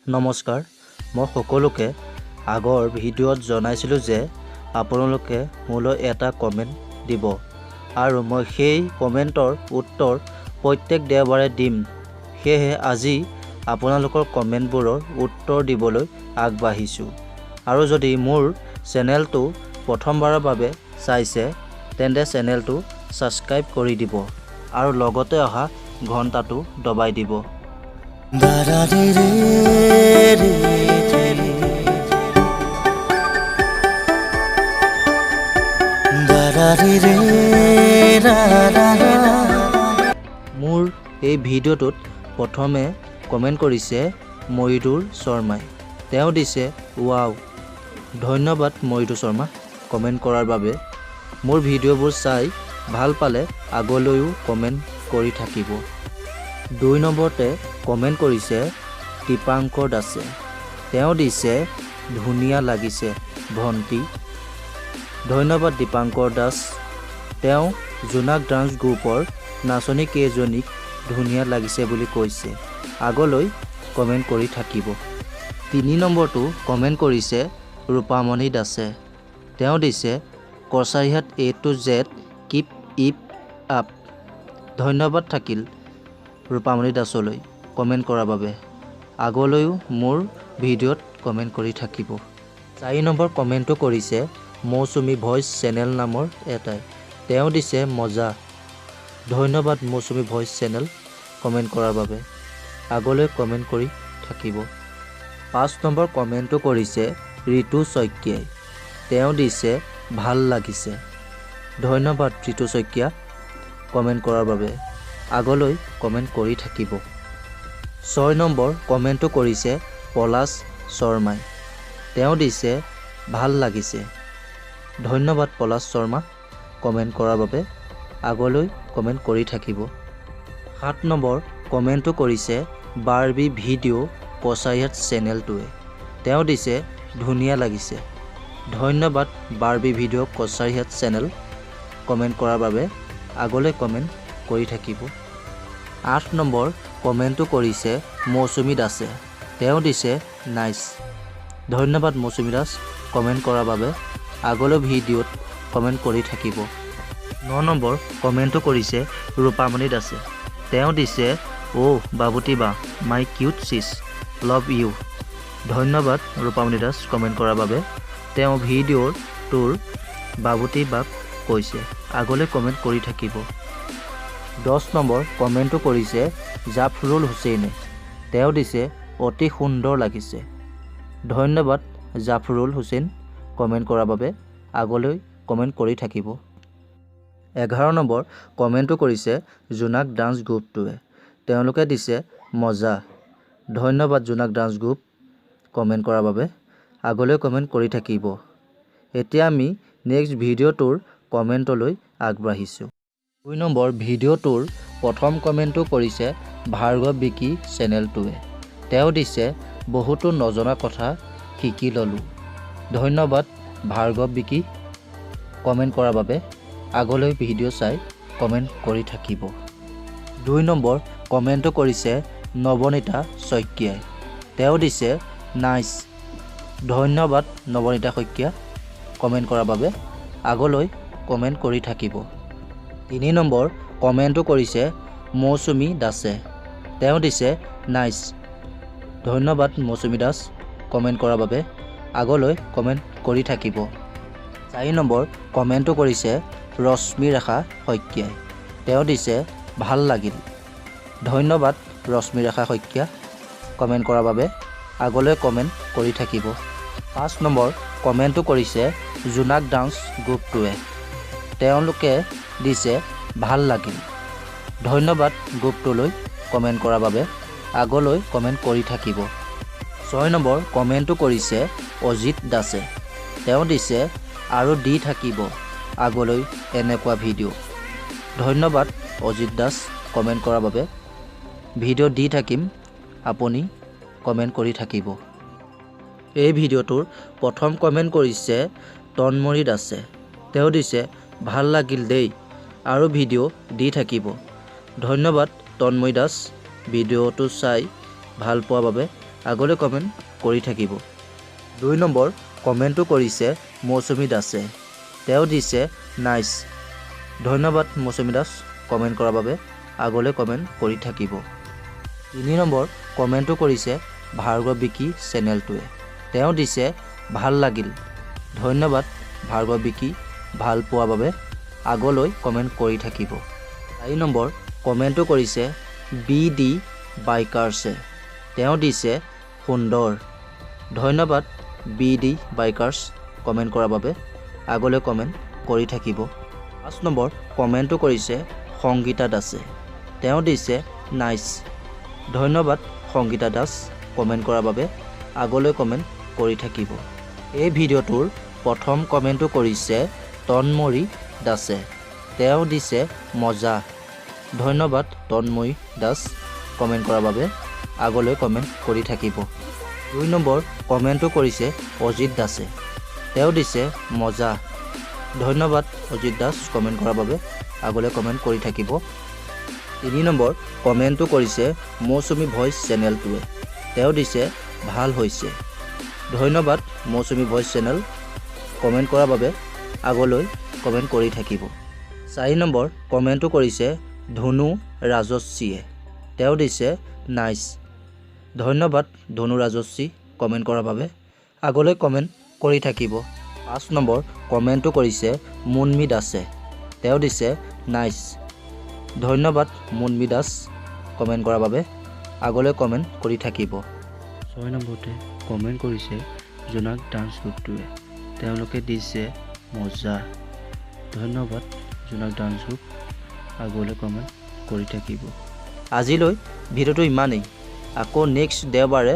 নমস্কাৰ মই সকলোকে আগৰ ভিডিঅ'ত জনাইছিলোঁ যে আপোনালোকে মোলৈ এটা কমেণ্ট দিব আৰু মই সেই কমেণ্টৰ উত্তৰ প্ৰত্যেক দেওবাৰে দিম। সেয়েহে আজি আপোনালোকৰ কমেণ্টবোৰৰ উত্তৰ দিবলৈ আগবাঢ়িছোঁ। আৰু যদি মোৰ চেনেলটো প্ৰথমবাৰৰ বাবে চাইছে তেন্তে চেনেলটো ছাবস্ক্ৰাইব কৰি দিব আৰু লগতে অহা ঘণ্টাটো দবাই দিব। মোৰ এই ভিডিঅ'টোত প্ৰথমে কমেণ্ট কৰিছে ময়ূৰ শৰ্মাই। তেওঁ দিছে ৱাও। ধন্যবাদ ময়ূৰ শৰ্মা কমেণ্ট কৰাৰ বাবে। মোৰ ভিডিঅ'বোৰ চাই ভাল পালে আগলৈও কমেণ্ট কৰি থাকিব। 2 নম্বৰতে কমেণ্ট কৰিছে দীপাংকৰ দাসে। তেওঁ দিছে ধুনীয়া লাগিছে ভণ্টি। ধন্যবাদ দীপাংকৰ দাস। তেওঁ জোনাক ডান্স গ্ৰুপৰ নাচনী কেইজনীক ধুনীয়া লাগিছে বুলি কৈছে। আগলৈ কমেণ্ট কৰি থাকিব। 3 নম্বৰটো কমেণ্ট কৰিছে ৰূপামণি দাসে। তেওঁ দিছে Kacharihat A to Z keep it up. ধন্যবাদ থাকিল ৰূপামণি দাসলৈ কমেণ্ট কৰাৰ বাবে। আগলৈও মোৰ ভিডিঅ'ত কমেণ্ট কৰি থাকিব। 4 নম্বৰ কমেণ্টটো কৰিছে মৌচুমী ভইচ চেনেল নামৰ এটাই। তেওঁ দিছে মজা। ধন্যবাদ মৌচুমী ভইচ চেনেল কমেণ্ট কৰাৰ বাবে। আগলৈ কমেণ্ট কৰি থাকিব। 5 নম্বৰ কমেণ্টটো কৰিছে ঋতু শইকীয়াই। তেওঁ দিছে ভাল লাগিছে। ধন্যবাদ ঋতু শইকীয়া কমেণ্ট কৰাৰ বাবে। আগলৈ কমেণ্ট কৰি থাকিব। 6 নম্বৰ কমেণ্টটো কৰিছে পলাশ শৰ্মাই। তেওঁ দিছে ভাল লাগিছে। ধন্যবাদ পলাশ শৰ্মা কমেণ্ট কৰাৰ বাবে। আগলৈ কমেণ্ট কৰি থাকিব। 7 নম্বৰ কমেণ্টটো কৰিছে বাৰ্বি ভিডিঅ' কছাৰীহাট চেনেলটোৱে। তেওঁ দিছে ধুনীয়া লাগিছে। ধন্যবাদ Barbie video' Kacharihat channel comment কৰাৰ বাবে। আগলৈ কমেণ্ট কৰি থাকিব। 8 নম্বৰ কমেণ্টটো কৰিছে মৌচুমী দাসে। তেওঁ দিছে নাইচ। ধন্যবাদ মৌচুমী দাস কমেণ্ট কৰাৰ বাবে। আগলৈ ভিডিঅ'ত কমেণ্ট কৰি থাকিব। 9 নম্বৰ কমেণ্টটো কৰিছে ৰূপামণি দাসে। তেওঁ দিছে অ' বাবুটি বা মাই কিউট চিছ লাভ ইউ। ধন্যবাদ ৰূপামণি দাস কমেণ্ট কৰাৰ বাবে। তেওঁ ভিডিঅ'টোৰ বাবুটি বাক কৈছে। আগলৈ কমেণ্ট কৰি থাকিব। 10 নম্বৰ কমেণ্টটো কৰিছে জাফৰুল হুছেইনে। তেওঁ দিছে অতি সুন্দৰ লাগিছে। ধন্যবাদ জাফৰুল হুছেইন কমেণ্ট কৰাৰ বাবে। আগলৈ কমেণ্ট কৰি থাকিব। 11 নম্বৰ কমেণ্টটো কৰিছে জোনাক ডান্স গ্ৰুপটোৱে। তেওঁলোকে দিছে মজা। ধন্যবাদ জোনাক ডান্স গ্ৰুপ কমেণ্ট কৰাৰ বাবে। আগলৈ কমেণ্ট কৰি থাকিব। এতিয়া আমি নেক্সট ভিডিঅ'টোৰ কমেণ্টলৈ আগবাঢ়িছোঁ। 2 নম্বৰ ভিডিঅ'টোৰ প্ৰথম কমেণ্টটো কৰিছে ভাৰ্গৱ বিকি চেনেলটোৱে। তেওঁ দিছে বহুতো নজনা কথা শিকি ল'লোঁ। ধন্যবাদ ভাৰ্গৱ বিকি কমেণ্ট কৰাৰ বাবে। আগলৈ ভিডিঅ' চাই কমেণ্ট কৰি থাকিব। 2 নম্বৰ কমেণ্টটো কৰিছে নৱনীতা শইকীয়াই। তেওঁ দিছে নাইচ। ধন্যবাদ নৱনীতা শইকীয়া কমেণ্ট কৰাৰ বাবে। আগলৈ কমেণ্ট কৰি থাকিব। 3 নম্বৰ কমেণ্টটো কৰিছে মৌচুমী দাসে। তেওঁ দিছে নাইচ। ধন্যবাদ মৌচুমী দাস কমেণ্ট কৰাৰ বাবে। আগলৈ কমেণ্ট কৰি থাকিব। 4 নম্বৰ কমেণ্টটো কৰিছে ৰশ্মিৰেখা শইকীয়াই। তেওঁ দিছে ভাল লাগিল। ধন্যবাদ ৰশ্মিৰেখা শইকীয়া কমেণ্ট কৰাৰ বাবে। আগলৈ কমেণ্ট কৰি থাকিব। 5 নম্বৰ কমেণ্টটো কৰিছে জোনাক ডান্স গ্ৰুপটোৱে। তেওঁলোকে দিছে ভাল লাগিল। ধন্যবাদ গ্ৰুপটোলৈ কমেণ্ট কৰাৰ বাবে। আগলৈ কমেণ্ট কৰি থাকিব। 6 নম্বৰ কমেণ্টটো কৰিছে অজিত দাসে। তেওঁ দিছে আৰু দি থাকিব আগলৈ এনেকুৱা ভিডিঅ'। ধন্যবাদ অজিত দাস কমেণ্ট কৰাৰ বাবে। ভিডিঅ' দি থাকিম, আপুনি কমেণ্ট কৰি থাকিব। এই ভিডিঅ'টোৰ প্ৰথম কমেণ্ট কৰিছে তন্ময়ী দাসে। তেওঁ দিছে ভাল লাগিল দেই আৰু ভিডিঅ' দি থাকিব। ধন্যবাদ তন্ময়ী দাস ভিডিঅ'টো চাই ভাল পোৱাৰ বাবে। আগলৈ কমেণ্ট কৰি থাকিব। 2 নম্বৰ কমেণ্টটো কৰিছে মৌচুমী দাসে। তেওঁ দিছে নাইচ। ধন্যবাদ মৌচুমী দাস কমেণ্ট কৰাৰ বাবে। আগলৈ কমেণ্ট কৰি থাকিব। 3 নম্বৰ কমেণ্টটো কৰিছে ভাৰ্গৱ বিকি চেনেলটোৱে। তেওঁ দিছে ভাল লাগিল। ধন্যবাদ ভাৰ্গৱ বিকি ভাল পোৱাৰ বাবে। আগলৈ কমেণ্ট কৰি থাকিব। 4 নম্বৰ কমেণ্টটো কৰিছে BD বাইকাৰ্ছে। তেওঁ দিছে সুন্দৰ। ধন্যবাদ BD বাইকাৰ্ছ কমেণ্ট কৰাৰ বাবে। আগলৈ কমেণ্ট কৰি থাকিব। 5 নম্বৰ কমেণ্টটো কৰিছে সংগীতা দাসে। তেওঁ দিছে নাইচ। ধন্যবাদ সংগীতা দাস কমেণ্ট কৰাৰ বাবে। আগলৈ কমেণ্ট কৰি থাকিব। এই ভিডিঅ'টোৰ প্ৰথম কমেণ্টটো কৰিছে তন্ময়ী দাসে। তেওঁ দিছে মজা। ধন্যবাদ তন্ময়ী দাস কমেণ্ট কৰাৰ বাবে। আগলৈ কমেণ্ট কৰি থাকিব। 2 নম্বৰ কমেণ্টটো কৰিছে অজিত দাসে। তেওঁ দিছে মজা। ধন্যবাদ অজিত দাস কমেণ্ট কৰাৰ বাবে। আগলৈ কমেণ্ট কৰি থাকিব। 3 নম্বৰ কমেণ্টটো কৰিছে মৌচুমী ভইচ চেনেলটোৱে। তেওঁ দিছে ভাল হৈছে। ধন্যবাদ মৌচুমী ভইচ চেনেল কমেণ্ট কৰাৰ বাবে। আগলৈ কমেণ্ট কৰি থাকিব। 4 নম্বৰ কমেণ্টটো কৰিছে ধনু ৰাজশ্ৰীয়ে। তেওঁ দিছে নাইচ। ধন্যবাদ ধনু ৰাজশ্ৰী কমেণ্ট কৰাৰ বাবে। আগলৈ কমেণ্ট কৰি থাকিব। 5 নম্বৰ কমেণ্টটো কৰিছে মুনমি দাসে। তেওঁ দিছে নাইচ। ধন্যবাদ মুনমি দাস কমেণ্ট কৰাৰ বাবে। আগলৈ কমেণ্ট কৰি থাকিব। 6 নম্বৰতে কমেণ্ট কৰিছে জোনাক ডান্স গ্ৰুপটোৱে। তেওঁলোকে দিছে মজা। ধন্যবাদ জোনাক ডান্স গ্ৰুপ। আগলৈ কমেণ্ট কৰি থাকিব। আজিলৈ ভিডিঅ'টো ইমানেই। আকৌ নেক্সট দেওবাৰে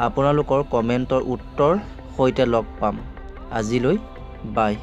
আপোনালোকৰ কমেণ্টৰ উত্তৰ সৈতে লগ পাম। আজিলৈ বাই।